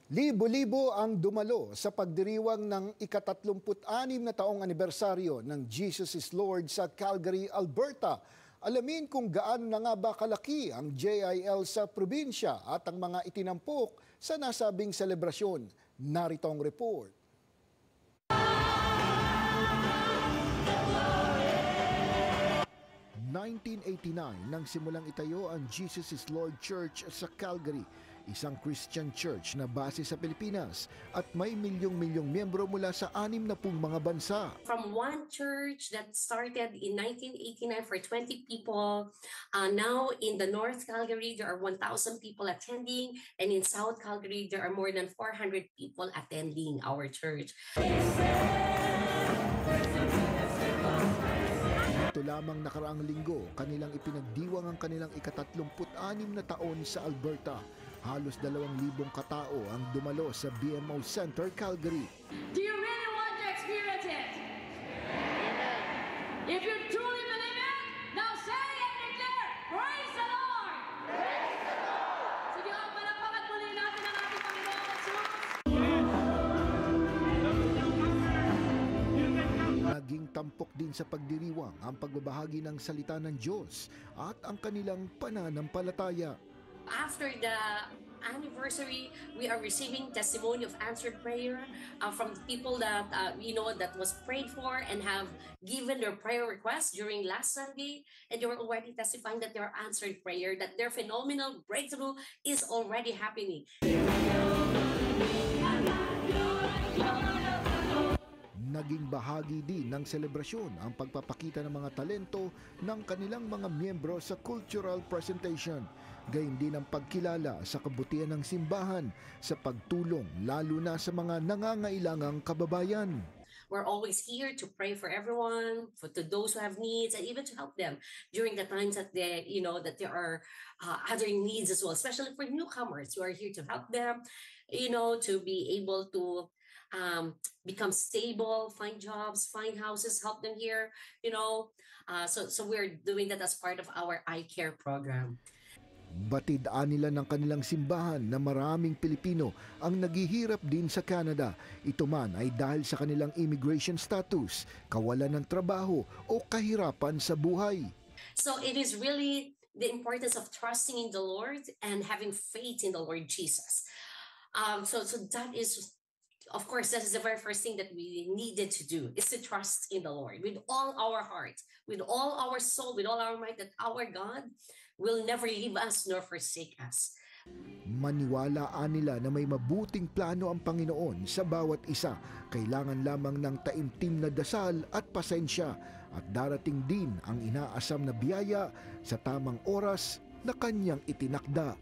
Libo-libo ang dumalo sa pagdiriwang ng ika-36 na taong anibersaryo ng Jesus is Lord sa Calgary, Alberta. Alamin kung gaano na nga ba kalaki ang JIL sa probinsya at ang mga itinampok sa nasabing selebrasyon. Narito ang report. 1989 nang simulang itayo ang Jesus is Lord Church sa Calgary, isang Christian church na base sa Pilipinas at may milyong-milyong miyembro mula sa 60 mga bansa. From one church that started in 1989 for 20 people, now in the North Calgary there are 1,000 people attending, and in South Calgary there are more than 400 people attending our church. Ito lamang nakaraang linggo, kanilang ipinagdiwang ang kanilang ika-36 na taon sa Alberta. Halos 2,000 katao ang dumalo sa BMO Center, Calgary. Do you really want to experience it? Amen. If you truly believe it, now say and declare, praise the Lord! Praise the Lord! Sige, palapakan muli natin ang ating Panginoon Jesus. Naging tampok din sa pagdiriwang ang pagbabahagi ng salita ng Diyos at ang kanilang pananampalataya. After the anniversary, we are receiving testimony of answered prayer from people that that was prayed for and have given their prayer requests during last Sunday, and they were already testifying that their answered prayer, that their phenomenal breakthrough is already happening. Naging bahagi din ng selebrasyon ang pagpapakita ng mga talento ng kanilang mga miyembro sa cultural presentation. Gayun din ang pagkilala sa kabutihan ng simbahan sa pagtulong lalo na sa mga nangangailangang kababayan. We're always here to pray for everyone, to those who have needs, and even to help them during the times that that there are other needs as well, especially for newcomers. We are here to help them, to be able to become stable, find jobs, find houses, help them here, so we're doing that as part of our iCare program. Batidaan nila ng kanilang simbahan na maraming Pilipino ang naghihirap din sa Canada. Ito man ay dahil sa kanilang immigration status, kawalan ng trabaho o kahirapan sa buhay. So it is really the importance of trusting in the Lord and having faith in the Lord Jesus. So that is, of course, that is the very first thing that we needed to do, is to trust in the Lord with all our heart, with all our soul, with all our might, that our God will never leave us nor forsake us. Maniwalaan nila na may mabuting plano ang Panginoon sa bawat isa. Kailangan lamang ng taimtim na dasal at pasensya, at darating din ang inaasam na biyaya sa tamang oras na kanyang itinakda.